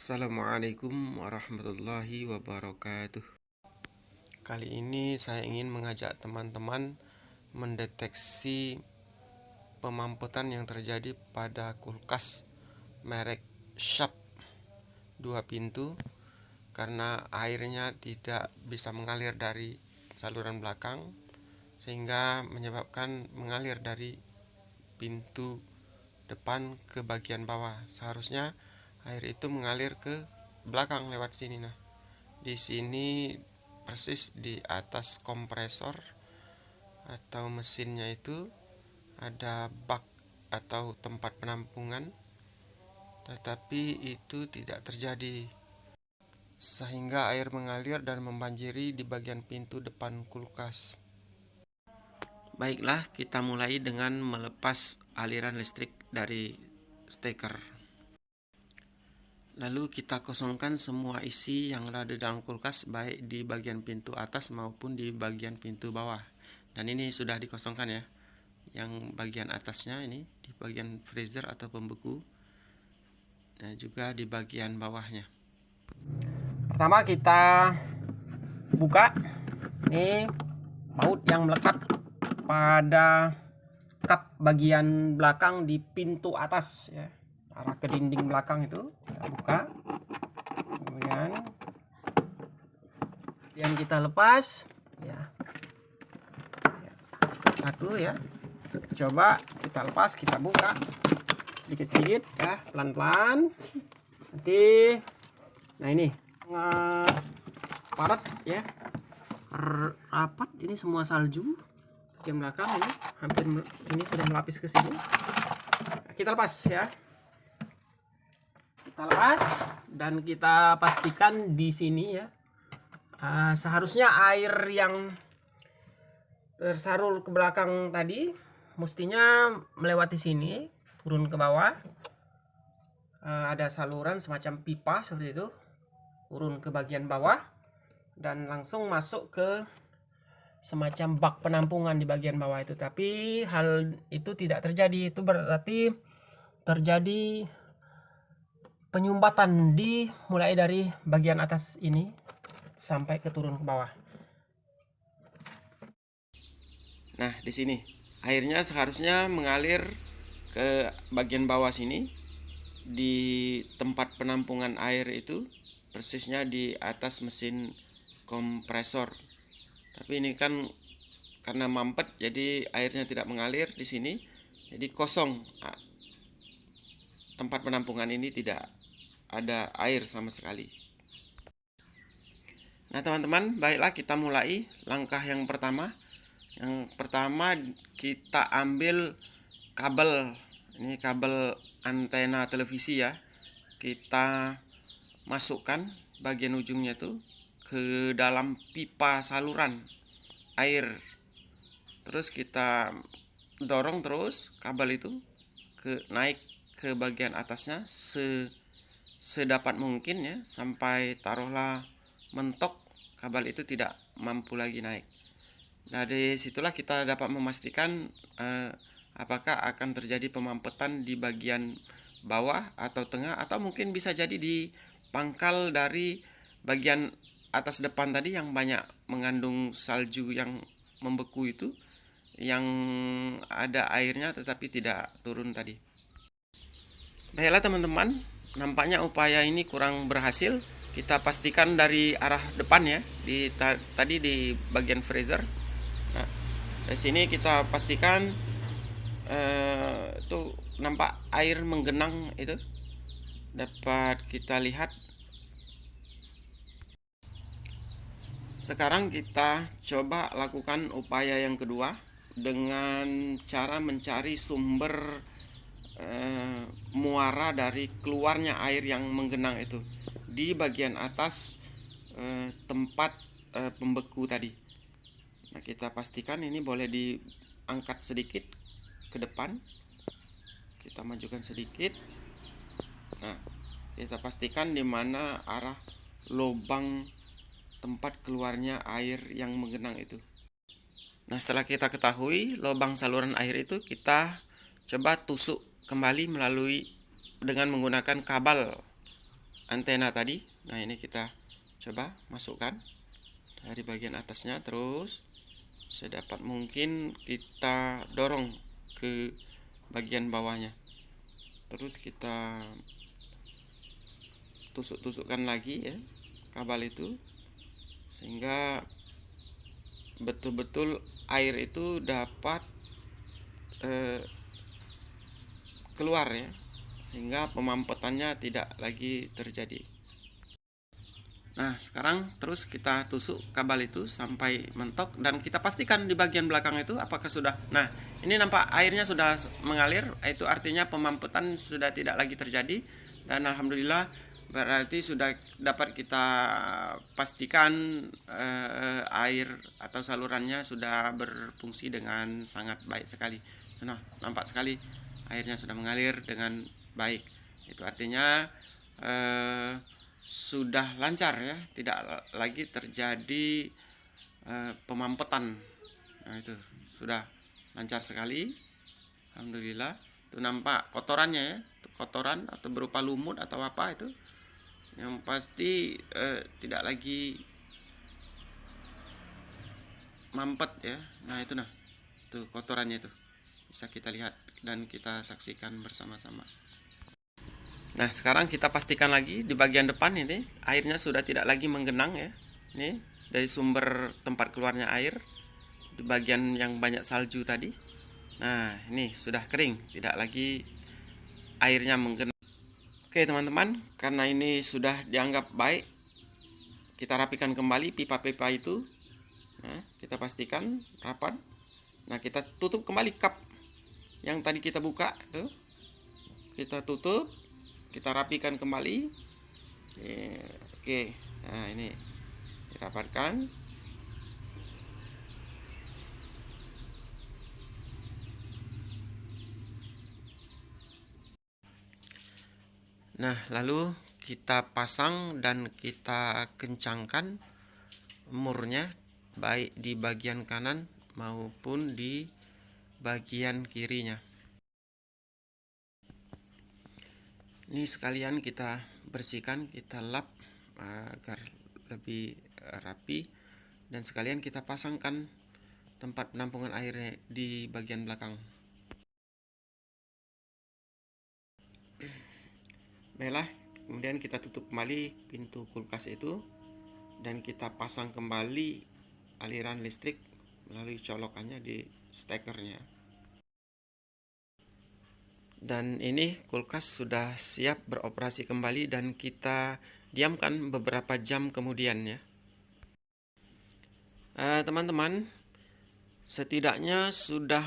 Assalamualaikum warahmatullahi wabarakatuh. Kali ini saya ingin mengajak teman-teman mendeteksi pemampetan yang terjadi pada kulkas merek Sharp 2 pintu karena airnya tidak bisa mengalir dari saluran belakang sehingga menyebabkan mengalir dari pintu depan ke bagian bawah. Seharusnya air itu mengalir ke belakang lewat sini. Nah, di sini persis di atas kompresor atau mesinnya itu ada bak atau tempat penampungan, tetapi itu tidak terjadi sehingga air mengalir dan membanjiri di bagian pintu depan kulkas. Baiklah, kita mulai dengan melepas aliran listrik dari steker. Lalu kita kosongkan semua isi yang ada di dalam kulkas, baik di bagian pintu atas maupun di bagian pintu bawah. Dan ini sudah dikosongkan ya. Yang bagian atasnya ini di bagian freezer atau pembeku, dan juga di bagian bawahnya. Pertama kita buka ini baut yang melekat pada kap bagian belakang di pintu atas ya, arah ke dinding belakang itu kita buka, kemudian kita lepas ya, satu ya, coba kita lepas, kita buka sedikit-sedikit ya, pelan-pelan nanti. Nah ini padat ya, rapat, ini semua salju bagian belakang ini hampir ini sudah melapis ke sini. Nah, kita lepas ya, kita lepas dan kita pastikan di sini ya, seharusnya air yang tersalur ke belakang tadi mestinya melewati sini turun ke bawah. Ada saluran semacam pipa seperti itu turun ke bagian bawah dan langsung masuk ke semacam bak penampungan di bagian bawah itu. Tapi hal itu tidak terjadi. Itu berarti terjadi penyumbatan mulai dari bagian atas ini sampai ke turun ke bawah. Nah, di sini airnya seharusnya mengalir ke bagian bawah sini di tempat penampungan air itu, persisnya di atas mesin kompresor. Tapi ini kan karena mampet jadi airnya tidak mengalir di sini, jadi kosong. Tempat penampungan ini tidak ada air sama sekali. Nah teman-teman, baiklah kita mulai langkah yang pertama. Yang pertama kita ambil kabel, ini kabel antena televisi ya, kita masukkan bagian ujungnya itu ke dalam pipa saluran air. Terus kita dorong terus kabel itu naik ke bagian atasnya sedapat mungkin ya, sampai taruhlah mentok kabel itu tidak mampu lagi naik. Nah, dari situlah kita dapat memastikan apakah akan terjadi pemampetan di bagian bawah atau tengah, atau mungkin bisa jadi di pangkal dari bagian atas depan tadi yang banyak mengandung salju yang membeku itu, yang ada airnya tetapi tidak turun tadi. Baiklah teman-teman, nampaknya upaya ini kurang berhasil. Kita pastikan dari arah depan ya, tadi di bagian freezer. Nah, dari sini kita pastikan itu nampak air menggenang, itu dapat kita lihat. Sekarang kita coba lakukan upaya yang kedua dengan cara mencari sumber muara dari keluarnya air yang menggenang itu di bagian atas tempat pembeku tadi. Nah, kita pastikan ini boleh diangkat sedikit ke depan, kita majukan sedikit. Nah, kita pastikan di mana arah lubang tempat keluarnya air yang menggenang itu. Nah, setelah kita ketahui lubang saluran air itu, kita coba tusuk kembali dengan menggunakan kabel antena tadi. Nah, ini kita coba masukkan dari bagian atasnya, terus sedapat mungkin kita dorong ke bagian bawahnya, terus kita tusuk-tusukkan lagi ya kabel itu, sehingga betul-betul air itu dapat keluar ya, sehingga pemampetannya tidak lagi terjadi. Nah, sekarang terus kita tusuk kabel itu sampai mentok, dan kita pastikan di bagian belakang itu apakah sudah. Nah, ini nampak airnya sudah mengalir, itu artinya pemampetan sudah tidak lagi terjadi, dan alhamdulillah berarti sudah dapat kita pastikan air atau salurannya sudah berfungsi dengan sangat baik sekali. Nah, nampak sekali airnya sudah mengalir dengan baik. Itu artinya sudah lancar ya, tidak lagi terjadi pemampetan. Nah, itu sudah lancar sekali, alhamdulillah. Itu nampak kotorannya ya, itu kotoran atau berupa lumut atau apa itu, yang pasti tidak lagi mampet ya. Nah, itu tuh kotorannya itu bisa kita lihat dan kita saksikan bersama-sama. Nah, sekarang kita pastikan lagi di bagian depan ini airnya sudah tidak lagi menggenang ya. Ini dari sumber tempat keluarnya air di bagian yang banyak salju tadi. Nah, ini sudah kering, tidak lagi airnya menggenang. Oke teman-teman, karena ini sudah dianggap baik, kita rapikan kembali pipa-pipa itu. Nah, kita pastikan rapat. Nah, kita tutup kembali kap yang tadi kita buka tuh. Kita tutup, kita rapikan kembali. Oke, nah ini dirapatkan. Nah, lalu kita pasang dan kita kencangkan murnya, baik di bagian kanan maupun di bagian kirinya. Ini sekalian kita bersihkan, kita lap agar lebih rapi, dan sekalian kita pasangkan tempat penampungan airnya di bagian belakang. Baiklah, kemudian kita tutup kembali pintu kulkas itu, dan kita pasang kembali aliran listrik melalui colokannya di stekernya. Dan ini kulkas sudah siap beroperasi kembali, dan kita diamkan beberapa jam kemudian ya. Teman-teman, setidaknya sudah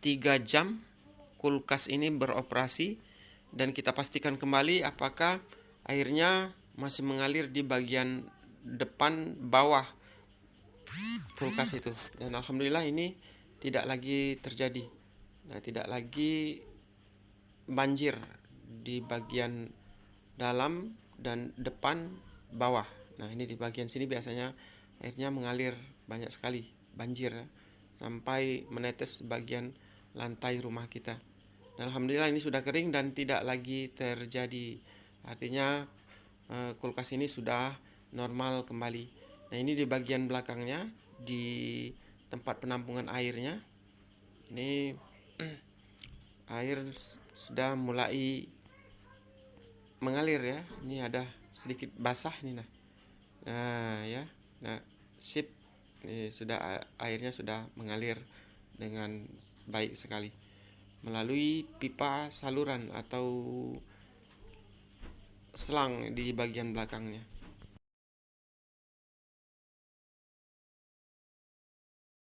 3 jam kulkas ini beroperasi, dan kita pastikan kembali apakah airnya masih mengalir di bagian depan bawah kulkas itu. Dan alhamdulillah ini tidak lagi terjadi. Nah, tidak lagi banjir di bagian dalam dan depan bawah. Nah, ini di bagian sini biasanya airnya mengalir banyak sekali, banjir ya, sampai menetes bagian lantai rumah kita. Dan alhamdulillah ini sudah kering dan tidak lagi terjadi. Artinya kulkas ini sudah normal kembali. Nah, ini di bagian belakangnya, di tempat penampungan airnya. Ini air sudah mulai mengalir ya. Ini ada sedikit basah nih. Nah ya, nah sip. Ini sudah, airnya sudah mengalir dengan baik sekali melalui pipa saluran atau selang di bagian belakangnya.